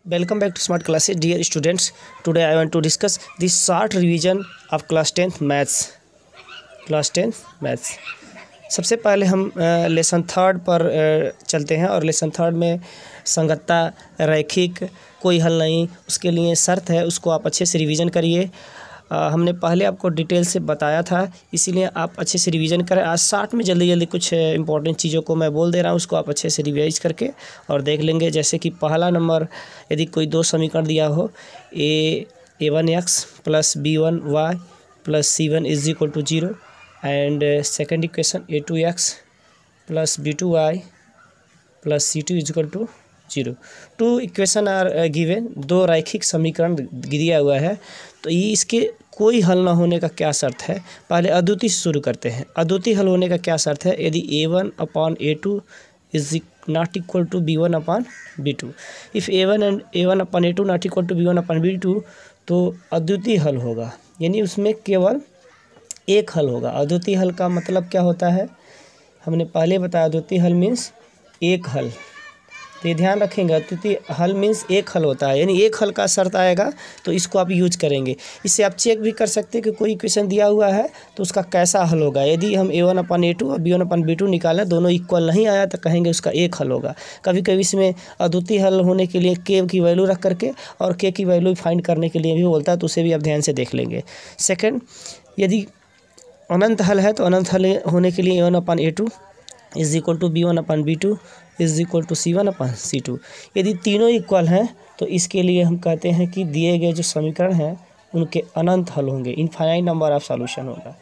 Welcome back to Smart Classes, dear students. Today I want to discuss the short revision of class 10th maths. Class 10th maths. सबसे पहले हम lesson third पर चलते हैं और lesson third में संगतता, रैखिक, कोई हल नहीं, उसके लिए शर्त है, उसको आप अच्छे से रिवीजन करिए। हमने पहले आपको डिटेल से बताया था, इसीलिए आप अच्छे से रिवीजन करें। आज 60 में जल्दी कुछ इंपॉर्टेंट चीज़ों को मैं बोल दे रहा हूँ, उसको आप अच्छे से रिवाइज करके और देख लेंगे। जैसे कि पहला नंबर, यदि कोई दो समीकरण दिया हो, a1x plus b1y plus c1 is equal to 0 and second equation a2x plus b2y plus c2 is equal to 0। Two equation are given, दो रैखिक समीकरण दिया हुआ है, तो ये इसके कोई हल ना होने का क्या शर्त है। पहले अद्वितीय से शुरू करते हैं। अद्वितीय हल होने का क्या शर्त है? यदि a1/a2 is not equal to b1/b2, if a1/a2 not equal to b1/b2, तो अद्वितीय हल होगा, यानी उसमें केवल एक हल होगा। अद्वितीय हल का मतलब क्या होता है, हमने पहले बताया। अद्वितीय हल मीन्स एक हल, तो ये ध्यान रखेंगे। अद्वितीय हल मीन्स एक हल होता है, यानी एक हल का शर्त आएगा तो इसको आप यूज करेंगे। इससे आप चेक भी कर सकते हैं कि कोई इक्वेशन दिया हुआ है तो उसका कैसा हल होगा। यदि हम a1/a2 और b1/b2 निकालें, दोनों इक्वल नहीं आया, तो कहेंगे उसका एक हल होगा। कभी कभी इसमें अद्वितीय हल होने के लिए के की वैल्यू रख करके और के की वैल्यू फाइंड करने के लिए भी बोलता है, तो उसे भी आप ध्यान से देख लेंगे। सेकेंड, यदि अनंत हल है तो अनंत हल होने के लिए a1/a2 is equal to b1/b2 is equal to c1/c2। यदि तीनों इक्वल हैं तो इसके लिए हम कहते हैं कि दिए गए जो समीकरण हैं उनके अनंत हल होंगे, इनफाइनाइट नंबर ऑफ सॉल्यूशन होगा,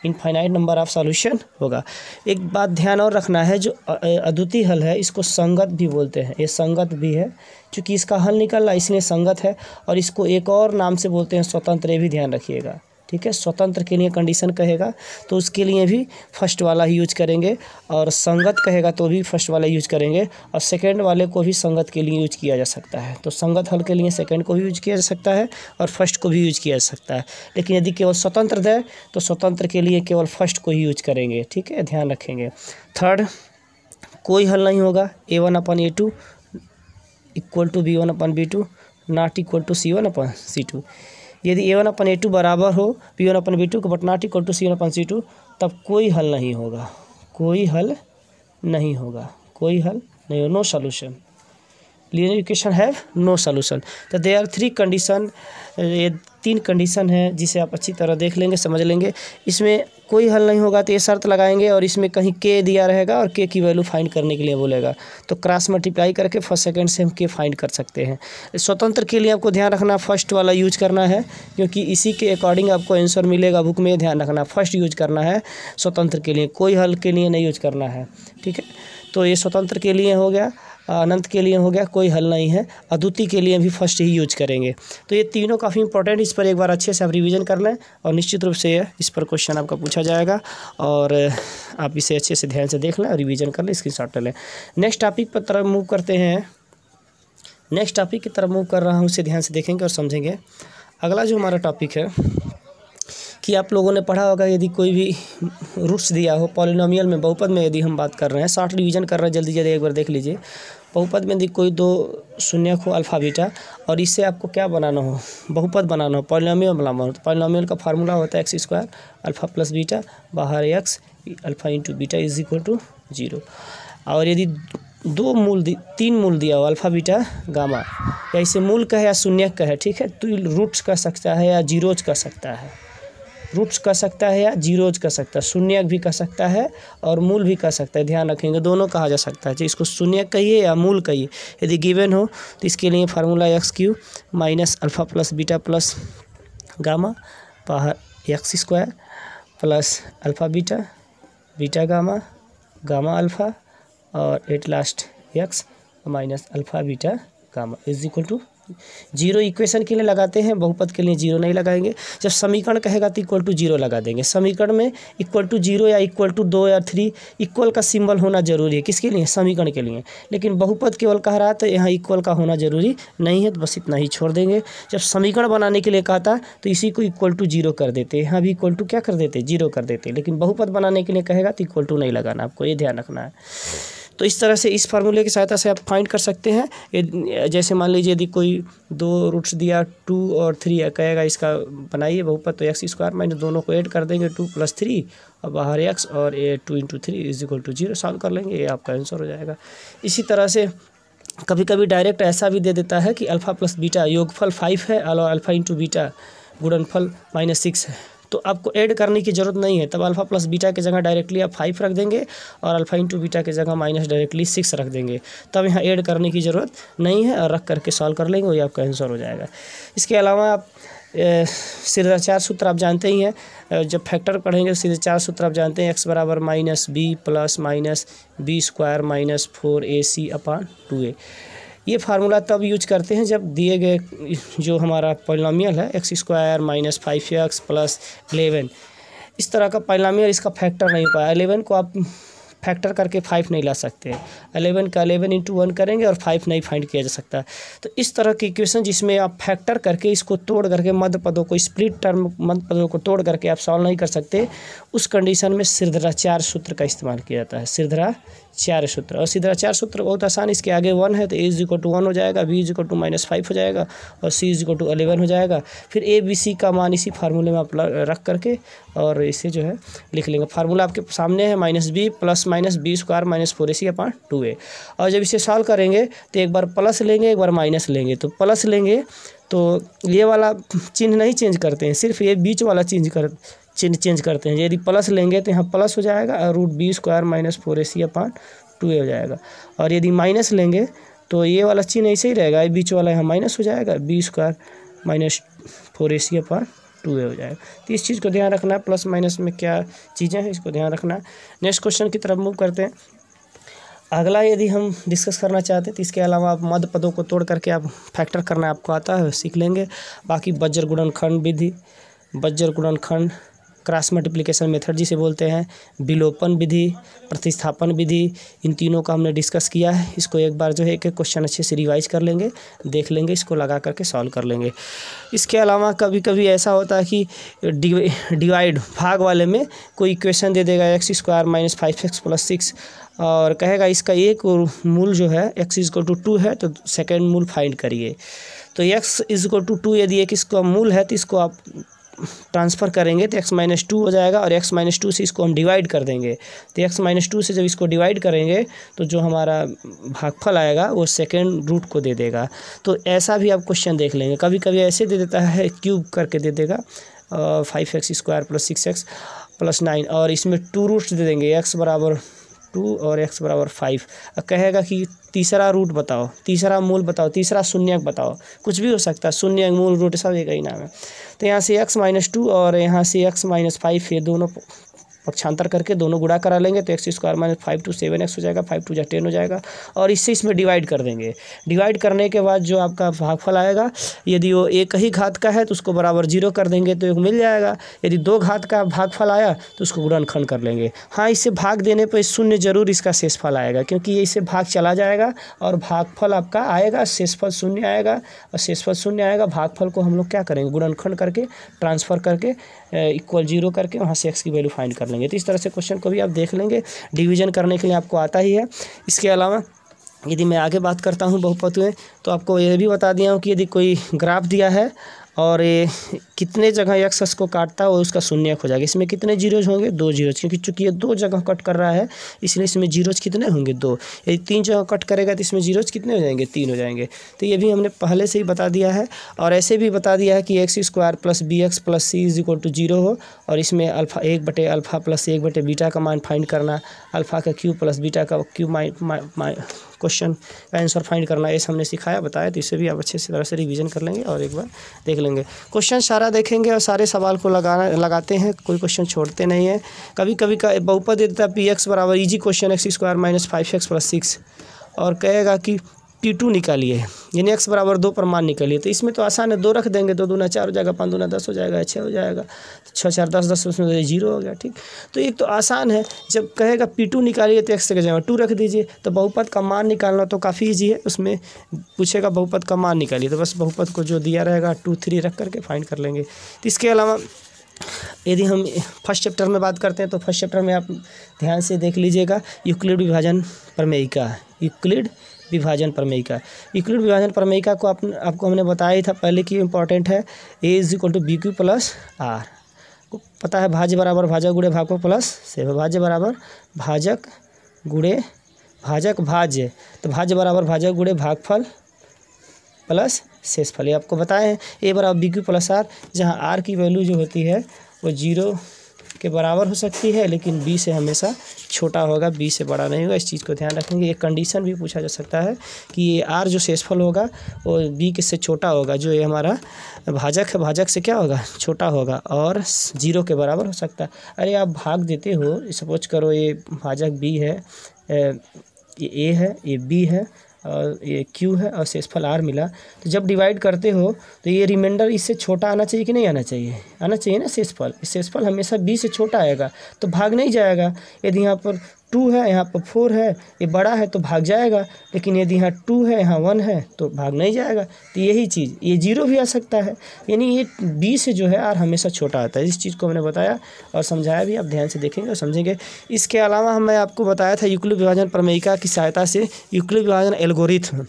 इनफाइनाइट नंबर ऑफ सॉल्यूशन होगा। एक बात ध्यान और रखना है, जो अद्वितीय हल है इसको संगत भी बोलते हैं। ये संगत भी है, क्योंकि इसका हल निकल रहा इसलिए संगत है, और इसको एक और नाम से बोलते हैं स्वतंत्र। ये भी ध्यान रखिएगा, ठीक है। स्वतंत्र के लिए कंडीशन कहेगा तो उसके लिए भी फर्स्ट वाला ही यूज करेंगे, और संगत कहेगा तो भी फर्स्ट वाला यूज करेंगे, और सेकंड वाले को भी संगत के लिए यूज किया जा सकता है। तो संगत हल के लिए सेकंड को भी यूज किया जा सकता है और फर्स्ट को भी यूज किया जा सकता है। लेकिन यदि केवल स्वतंत्र दे तो स्वतंत्र के लिए केवल फर्स्ट को ही यूज करेंगे, ठीक है, ध्यान रखेंगे। थर्ड, कोई हल नहीं होगा। a1/a2 equal to b1/b2 not equal to c1/c2। यदि a1/a2 बराबर हो b1/b2 को but not equal to c1/c2, तब कोई हल नहीं होगा, कोई हल नहीं होगा, कोई हल नहीं हो, no solution. Linear equation have no solution. तो देयर आर थ्री कंडीशन, ये तीन कंडीशन है जिसे आप अच्छी तरह देख लेंगे, समझ लेंगे। इसमें कोई हल नहीं होगा तो ये शर्त लगाएंगे, और इसमें कहीं के दिया रहेगा और के की वैल्यू फाइंड करने के लिए बोलेगा, तो क्रॉस मल्टीप्लाई करके फर्स्ट सेकंड से हम के फाइंड कर सकते हैं। स्वतंत्र के लिए आपको ध्यान रखना फर्स्ट वाला यूज करना है, क्योंकि इसी के अकॉर्डिंग आपको आंसर मिलेगा बुक में। ध्यान रखना फर्स्ट यूज करना है स्वतंत्र के लिए, कोई हल के लिए नहीं यूज करना है, ठीक है। तो ये स्वतंत्र के लिए हो गया, अनंत के लिए हो गया, कोई हल नहीं है। अद्वितीय के लिए भी फर्स्ट ही यूज करेंगे। तो ये तीनों काफ़ी इंपॉर्टेंट, इस पर एक बार अच्छे से आप रिवीजन कर लें, और निश्चित रूप से इस पर क्वेश्चन आपका पूछा जाएगा, और आप इसे अच्छे से ध्यान से देख लें और रिवीजन कर लें, स्क्रीनशॉट ले लें। नेक्स्ट टॉपिक पर तरफ मूव करते हैं। नेक्स्ट टॉपिक की तरफ मूव कर रहा हूँ, उसे ध्यान से देखेंगे और समझेंगे। अगला जो हमारा टॉपिक है कि आप लोगों ने पढ़ा होगा, यदि कोई भी रूट्स दिया हो पॉलिनोमियल में, बहुपद में यदि हम बात कर रहे हैं, शॉर्ट रिवीजन कर रहे हैं, जल्दी जल्दी एक बार देख लीजिए। बहुपद में यदि कोई दो शून्य हो अल्फा बीटा, और इससे आपको क्या बनाना हो, बहुपद बनाना हो, पॉलिनोमियल बनाना हो, तो पॉलिनोमियल का फार्मूला होता है x² अल्फा प्लस बीटा, बाहर x alpha into beta is equal to 0। और यदि तीन मूल दिया हो अल्फा बीटा गामा, या इसे मूल कहे या शून्य कहे, ठीक है, तो रूट्स कर सकता है या जीरोज कर सकता है, रूट्स कर सकता है या जीरोज कर सकता है, शून्य भी कर सकता है और मूल भी कर सकता है। ध्यान रखेंगे, दोनों कहा जा सकता है, चाहे इसको शून्य कहिए या मूल कहिए। यदि गिवन हो तो इसके लिए formula x³ minus alpha plus beta plus gamma, बाहर x² plus alpha beta, beta gamma, gamma alpha, और at last x minus alpha beta gamma is equal to 0। Equation के लिए लगाते हैं, बहुपद के लिए 0 नहीं लगाएंगे। जब समीकरण कहेगा तो इक्वल टू 0 लगा देंगे। समीकरण में इक्वल टू 0 या इक्वल टू 2 या 3 इक्वल का सिंबल होना जरूरी है, किसके लिए, समीकरण के लिए। लेकिन बहुपद केवल कह रहा है तो यहाँ इक्वल का होना जरूरी नहीं है, तो बस इतना ही छोड़ देंगे। जब समीकरण बनाने के लिए कहता तो इसी को इक्वल टू 0 कर देते, यहाँ भी इक्वल टू क्या कर देते, 0 कर देते। लेकिन बहुपद बनाने के लिए कहेगा तो इक्वल टू नहीं लगाना, आपको ये ध्यान रखना है। तो इस तरह से इस फार्मूले की सहायता से आप फाइंड कर सकते हैं। जैसे मान लीजिए यदि कोई दो रूट्स दिया 2 और 3 कहेगा इसका बनाइए बहुपद, तो एक्स स्क्वायर माइनस दोनों को ऐड कर देंगे 2 + 3 और बाहर एक्स और ये 2 × 3 = 0 सॉल्व कर लेंगे, ये आपका आंसर हो जाएगा। इसी तरह से कभी कभी डायरेक्ट ऐसा भी दे देता है कि अल्फ़ा प्लस बीटा योगफल 5 है और अल्फ़ा इंटू बीटा गुणनफल -6 है, तो आपको ऐड करने की ज़रूरत नहीं है। तब अल्फ़ा प्लस बीटा की जगह डायरेक्टली आप 5 रख देंगे और अल्फ़ा इंटू बीटा की जगह माइनस डायरेक्टली 6 रख देंगे, तब यहाँ ऐड करने की ज़रूरत नहीं है और रख करके सॉल्व कर लेंगे, वही आपका आंसर हो जाएगा। इसके अलावा आप सीधा 4 सूत्र आप जानते ही हैं, जब फैक्टर पढ़ेंगे तो सीधे 4 सूत्र आप जानते हैं। x बराबर -b plus -b square minus 4ac/2a। ये फार्मूला तब यूज करते हैं जब दिए गए जो हमारा पॉलिनोमियल है x square minus 5x plus 11, इस तरह का पॉलिनोमियल इसका फैक्टर नहीं पाया। 11 को आप फैक्टर करके 5 नहीं ला सकते, 11 का 11 × 1 करेंगे और 5 नहीं फाइंड किया जा सकता। तो इस तरह की इक्वेशन जिसमें आप फैक्टर करके इसको तोड़ करके मध्य पदों को स्प्लिट टर्म मध्य पदों को तोड़ करके आप सॉल्व नहीं कर सकते, उस कंडीशन में सिरदराचार्य सूत्र का इस्तेमाल किया जाता है, सिरदराचार्य सूत्र। और सिरदराचार्य सूत्र बहुत आसान, इसके आगे 1 है तो a = 1 हो जाएगा, b = -5 हो जाएगा और c = 11 हो जाएगा। फिर a b c का मान इसी फार्मूले में आप रख करके और इसे जो है लिख लेंगे। फार्मूला आपके सामने है -b plus -b square minus 4ac/2a। और जब इसे सॉल्व करेंगे तो एक बार प्लस लेंगे एक बार माइनस लेंगे, तो प्लस लेंगे तो ये वाला चिन्ह नहीं चेंज करते हैं, सिर्फ ये बीच वाला चिन्ह चेंज करते हैं। यदि प्लस लेंगे तो यहाँ प्लस हो जाएगा और √b स्क्वायर माइनस 4ac/2a हो जाएगा, और यदि माइनस लेंगे तो ये वाला चिन्ह ऐसे ही रहेगा, ये बीच वाला यहाँ माइनस हो जाएगा, b स्क्वायर माइनस 4ac/2a हो जाएगा। तो इस चीज़ को ध्यान रखना है, प्लस माइनस में क्या चीज़ें हैं इसको ध्यान रखना है। नेक्स्ट क्वेश्चन की तरफ मूव करते हैं। अगला यदि हम डिस्कस करना चाहते हैं तो इसके अलावा आप मध्य पदों को तोड़ करके आप फैक्टर करना आपको आता है, सीख लेंगे। बाकी बज्र गुणनखंड विधि, बज्र गुणनखंड, क्रॉस मल्टीप्लिकेशन मेथड जिसे बोलते हैं, विलोपन विधि, प्रतिस्थापन विधि, इन तीनों का हमने डिस्कस किया है। इसको एक बार जो है एक एक क्वेश्चन अच्छे से रिवाइज कर लेंगे, देख लेंगे, इसको लगा करके सॉल्व कर लेंगे। इसके अलावा कभी कभी ऐसा होता है कि डिवाइड भाग वाले में कोई इक्वेशन दे देगा x square minus 5x plus 6 और कहेगा इसका एक मूल जो है x = 2 है तो सेकेंड मूल फाइंड करिए। तो x = 2 यदि एक इसका मूल है तो इसको आप ट्रांसफ़र करेंगे तो x - 2 हो जाएगा और x - 2 से इसको हम डिवाइड कर देंगे। तो x - 2 से जब इसको डिवाइड करेंगे तो जो हमारा भागफल आएगा वो सेकेंड रूट को दे देगा। तो ऐसा भी आप क्वेश्चन देख लेंगे, कभी कभी ऐसे दे देता है क्यूब करके दे देगा 5x square plus 6x plus 9 और इसमें 2 रूट्स दे देंगे, x बराबर 2 और x बराबर 5। कहेगा कि तीसरा रूट बताओ, तीसरा मूल बताओ, तीसरा शून्यक बताओ, कुछ भी हो सकता है, शून्यक मूल रूट सब एक ही नाम है। तो यहाँ से x - 2 और यहाँ से x - 5 ये दोनों पक्षांतर करके दोनों गुणा करा लेंगे तो x स्क्वायर माइनस 5 × 7x हो जाएगा, 5 × 2 = 10 हो जाएगा और इससे इसमें डिवाइड कर देंगे। डिवाइड करने के बाद जो आपका भागफल आएगा यदि वो एक ही घात का है तो उसको बराबर 0 कर देंगे तो एक मिल जाएगा। यदि 2 घात का भागफल आया तो उसको गुणनखंड कर लेंगे। हाँ, इससे भाग देने पर शून्य जरूर इसका शेषफल आएगा क्योंकि ये इससे भाग चला जाएगा और भागफल आपका आएगा, शेषफल शून्य आएगा और शेषफल शून्य आएगा। भागफल को हम लोग क्या करेंगे, गुणनखंड करके ट्रांसफ़र करके इक्वल 0 करके वहाँ से x की वैल्यू फाइंड कर लेंगे। तो इस तरह से क्वेश्चन को भी आप देख लेंगे, डिवीजन करने के लिए आपको आता ही है। इसके अलावा यदि मैं आगे बात करता हूँ बहुपद में तो आपको यह भी बता दिया हूँ कि यदि कोई ग्राफ दिया है और ये कितने जगह एक्स को काटता है और उसका शून्यक हो जाएगा। इसमें कितने जीरोज होंगे, 2 जीरोज, क्योंकि चूंकि ये 2 जगह कट कर रहा है इसलिए इसमें जीरोज कितने होंगे, 2। यदि 3 जगह कट करेगा तो इसमें जीरोज कितने हो जाएंगे, 3 हो जाएंगे। तो ये भी हमने पहले से ही बता दिया है और ऐसे भी बता दिया है कि x square plus bx plus c = 0 हो और इसमें अल्फ़ा 1/अल्फ़ा प्लस 1/बीटा का मान फाइंड करना, अल्फ़ा का क्यूब प्लस बीटा का क्यूब क्वेश्चन का आंसर फाइंड करना, ये हमने सिखाया बताया। तो इसे भी आप अच्छे से तरह से रिवीजन कर लेंगे और एक बार देख लेंगे। क्वेश्चन सारा देखेंगे और सारे सवाल को लगाते हैं, कोई क्वेश्चन छोड़ते नहीं है। कभी कभी का बहुपद देता है px बराबर easy question x square minus 5x plus 6 और कहेगा कि P2 निकालिए, यानी x बराबर 2 पर मान निकालिए। तो इसमें तो आसान है, 2 रख देंगे, 2 दूना 4 हो जाएगा, 5 दूना 10 हो जाएगा, 6 हो जाएगा, 6 4 10 10 उसमें 0 हो गया। ठीक, तो एक तो आसान है। जब कहेगा P2 निकालिए तो x की जगह 2 रख दीजिए। तो बहुपद का मान निकालना तो काफ़ी ईजी है, उसमें पूछेगा बहुपद का मान निकालिए तो बस बहुपद को जो दिया रहेगा 2 3 रख करके फाइंड कर लेंगे। तो इसके अलावा यदि हम फर्स्ट चैप्टर में बात करते हैं तो फर्स्ट चैप्टर में आप ध्यान से देख लीजिएगा, यूक्लिड विभाजन प्रमेयिका। यूक्लिड विभाजन प्रमेयिका, यूक्लिड विभाजन प्रमेयिका को आपको हमने बताया ही था पहले कि इम्पॉर्टेंट है। A is equal to B Q plus R, को पता है भाज्य बराबर भाजक गुणे भागफल प्लस से, भाज्य बराबर भाजक गुणे भाजक भाज्य, तो भाज्य बराबर भाजक गुणे भागफल प्लस शेषफल, ये आपको बताए हैं। ए बराबर बी क्यू प्लस आर, जहाँ आर की वैल्यू जो होती है वो 0 के बराबर हो सकती है, लेकिन बी से हमेशा छोटा होगा, बी से बड़ा नहीं होगा। इस चीज़ को ध्यान रखेंगे। एक कंडीशन भी पूछा जा सकता है कि ये आर जो शेषफल होगा वो बी के से छोटा होगा, जो ये हमारा भाजक है भाजक से क्या होगा, छोटा होगा और 0 के बराबर हो सकता है। अरे आप भाग देते हो, सपोज करो ये भाजक बी है, ये ए है, ये बी है और ये क्यू है और शेषफल आर मिला, तो जब डिवाइड करते हो तो ये रिमाइंडर इससे छोटा आना चाहिए कि नहीं आना चाहिए, आना चाहिए ना। शेषफल हमेशा बी से छोटा आएगा तो भाग नहीं जाएगा। यदि यहाँ पर 2 है, यहाँ पर 4 है, ये बड़ा है तो भाग जाएगा, लेकिन यदि यहाँ 2 है, यहाँ 1 है तो भाग नहीं जाएगा। तो यही चीज़, ये 0 भी आ सकता है, यानी ये बी से जो है आर हमेशा छोटा आता है। इस चीज़ को मैंने बताया और समझाया भी, आप ध्यान से देखेंगे और समझेंगे। इसके अलावा मैं आपको बताया था यूक्लिड विभाजन प्रमेयिका की सहायता से यूक्लिड विभाजन एल्गोरिथम,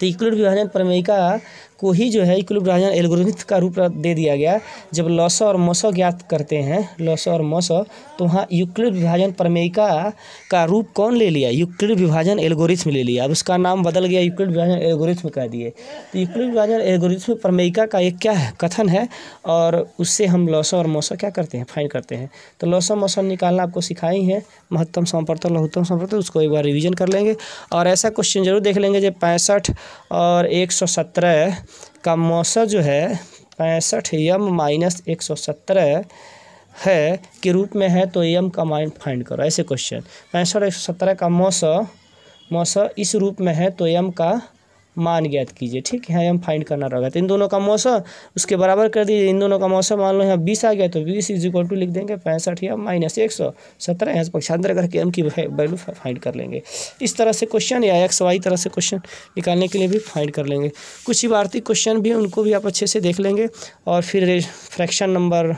तो यूक्लिड विभाजन प्रमेयिका को ही जो है यूक्लिड विभाजन एल्गोरिथम का रूप दे दिया गया। जब लॉसो और मोसो ज्ञात करते हैं, लॉसो और मोसो, तो वहाँ यूक्लिड विभाजन प्रमेयिका का रूप कौन ले लिया, यूक्लिड विभाजन एल्गोरिथम ले लिया। अब उसका नाम बदल गया, यूक्लिड विभाजन एल्गोरिथम कह दिए। तो यूक्लिड विभाजन एल्गोरिथम प्रमेयिका का एक क्या है, कथन है, और उससे हम लॉसो और मोसो क्या करते हैं, फाइंड करते हैं। तो लॉसो मोसो निकालना आपको सिखाई है, महत्तम समवर्तक लघुत्तम समवर्तक, उसको एक बार रिवीजन कर लेंगे। और ऐसा क्वेश्चन जरूर देख लेंगे जो 65 और 117 का मौसा जो है 65 m माइनस 117 है के रूप में है, तो m का मान फाइंड करो। ऐसे क्वेश्चन 65 और 117 का मौसा इस रूप में है तो m का मान ज्ञात कीजिए। ठीक है, हम फाइंड करना रहेगा। तो इन दोनों का मौसा उसके बराबर कर दीजिए। इन दोनों का मौसा मान लो यहाँ 20 आ गया तो 20 इज इक्वल टू लिख देंगे 65 या माइनस 117, यहाँ से पक्षांतर करके m की वैल्यू फाइंड कर लेंगे। इस तरह से क्वेश्चन या एक्स वाई तरह से क्वेश्चन निकालने के लिए भी फाइंड कर लेंगे। कुछ इबारती क्वेश्चन भी उनको भी आप अच्छे से देख लेंगे। और फिर फ्रैक्शन नंबर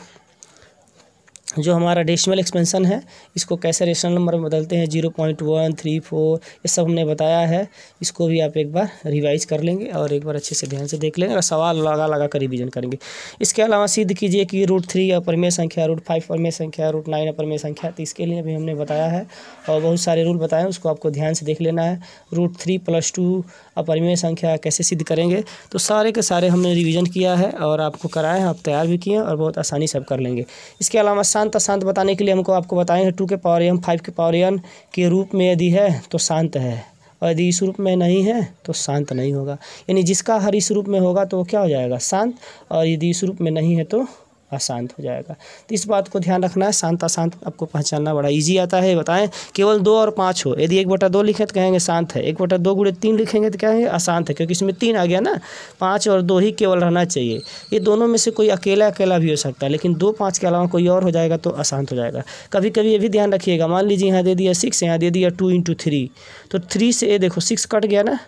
जो हमारा डेसिमल एक्सपेंशन है, इसको कैसे रेशनल नंबर में बदलते हैं, 0.1, 3, 4, ये सब हमने बताया है। इसको भी आप एक बार रिवाइज कर लेंगे और एक बार अच्छे से ध्यान से देख लेंगे और सवाल लगा कर रिवीजन करेंगे। इसके अलावा सिद्ध कीजिए कि √3 अपरिमेय संख्या, √5 अपरिमेय संख्या, √9 अपरिमेय संख्या, तो इसके लिए भी हमने बताया है और बहुत सारे रूल बताए हैं, उसको आपको ध्यान से देख लेना है। √3 + 2 अपरिमेय संख्या कैसे सिद्ध करेंगे, तो सारे के सारे हमने रिवीजन किया है और आपको कराए हैं, आप तैयार भी किए हैं और बहुत आसानी से आप कर लेंगे। इसके अलावा शांत अशांत बताने के लिए आपको बताएंगे 2 के पावर n 5 के पावर n के रूप में यदि है तो शांत है, और यदि इस रूप में नहीं है तो शांत नहीं होगा। यानी जिसका हर इस रूप में होगा तो वो क्या हो जाएगा, शांत, और यदि इस रूप में नहीं है तो अशांत हो जाएगा। तो इस बात को ध्यान रखना है। शांत अशांत आपको पहचानना बड़ा इजी आता है। बताएं केवल 2 और 5 हो, यदि 1/2 लिखें तो कहेंगे शांत है, 1/2 गुणे 3 लिखेंगे तो कहेंगे अशांत है, क्योंकि इसमें 3 आ गया ना। 5 और 2 ही केवल रहना चाहिए। ये दोनों में से कोई अकेला भी हो सकता है, लेकिन 2, 5 के अलावा कोई और हो जाएगा तो अशांत हो जाएगा। कभी कभी ये भी ध्यान रखिएगा, मान लीजिए यहाँ दे दिया 6, यहाँ दे दिया 2 × 3, तो 3 से ये देखो 6 कट गया ना,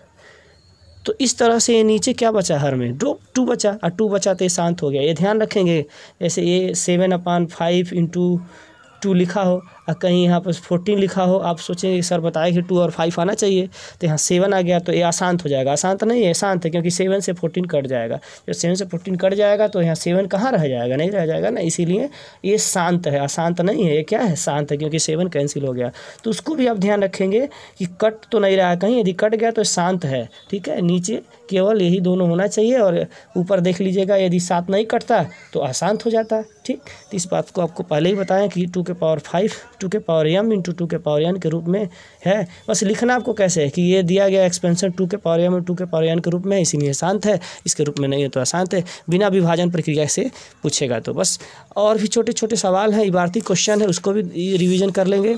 तो इस तरह से ये नीचे क्या बचा, हर में 2 बचा, और 2 बचा तो ये शांत हो गया। ये ध्यान रखेंगे। जैसे ये 7/5 × 2 लिखा हो और कहीं यहाँ पर 14 लिखा हो, आप सोचेंगे सर बताए कि 2 और 5 आना चाहिए, तो यहाँ 7 आ गया तो ये अशांत हो जाएगा। अशांत नहीं है, शांत है, क्योंकि 7 से 14 कट जाएगा। जब 7 से 14 कट जाएगा तो यहाँ 7 कहाँ रह जाएगा, नहीं रह जाएगा ना, इसीलिए ये शांत है, अशांत नहीं है। ये क्या है, शांत है, क्योंकि 7 कैंसिल हो गया। तो उसको भी आप ध्यान रखेंगे कि कट तो नहीं रहा कहीं, यदि कट गया तो शांत है। ठीक है, नीचे केवल यही दोनों होना चाहिए और ऊपर देख लीजिएगा, यदि 7 नहीं कटता तो अशांत हो जाता। ठीक, तो इस बात को आपको पहले ही बताएं कि 2 के पावर 5 2 के पावर m × 2 के पावर n के रूप में है। बस लिखना आपको कैसे है कि ये दिया गया एक्सपेंशन 2 के पावर m और 2 के पावर n के रूप में, इसीलिए शांत है, इसके रूप में नहीं है तो अशांत है। बिना विभाजन प्रक्रिया से पूछेगा तो बस। और भी छोटे छोटे सवाल हैं, इबारती क्वेश्चन है, उसको भी रिवीजन कर लेंगे।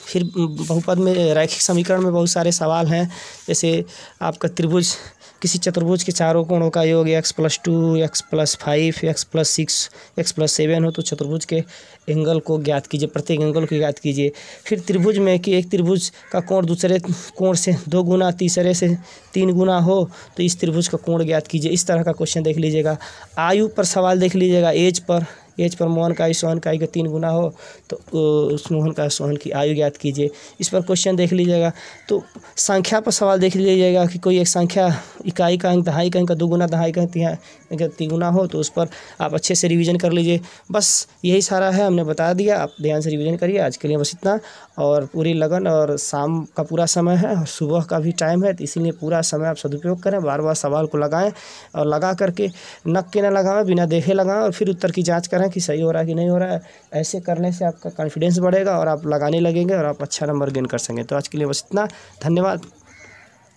फिर बहुपद में रैखिक समीकरण में बहुत सारे सवाल हैं, जैसे आपका त्रिभुज, किसी चतुर्भुज के चारों कोणों का योग x + 2, x + 5, x + 6, x + 7 हो तो चतुर्भुज के एंगल को ज्ञात कीजिए, प्रत्येक एंगल को ज्ञात कीजिए। फिर त्रिभुज में कि एक त्रिभुज का कोण दूसरे कोण से 2 गुना, तीसरे से 3 गुना हो तो इस त्रिभुज का कोण ज्ञात कीजिए। इस तरह का क्वेश्चन देख लीजिएगा। आयु पर सवाल देख लीजिएगा, as per, as per Mohan का आयु सोहन का आयु का 3 गुना हो तो उस मोहन का सोहन की आयु ज्ञात कीजिए। इस पर क्वेश्चन देख लीजिएगा। तो संख्या पर सवाल देख लीजिएगा कि कोई एक संख्या इकाई का अंक, दहाई का अंक का 2 गुना, दहाई का अंक 3 गुना हो तो उस पर आप अच्छे से रिवीजन कर लीजिए। बस यही सारा है, हमने बता दिया, आप ध्यान से रिवीजन करिए। आज के लिए बस इतना, और पूरी लगन, और शाम का पूरा समय है और सुबह का भी टाइम है, तो इसीलिए पूरा समय आप सदुपयोग करें। बार बार सवाल को लगाएं और लगा करके नक के ना लगाएं, बिना देखे लगाएं, और फिर उत्तर की जांच करें कि सही हो रहा है कि नहीं हो रहा है। ऐसे करने से आपका कॉन्फिडेंस बढ़ेगा और आप लगाने लगेंगे और आप अच्छा नंबर गेन कर सकेंगे। तो आज के लिए बस इतना, धन्यवाद।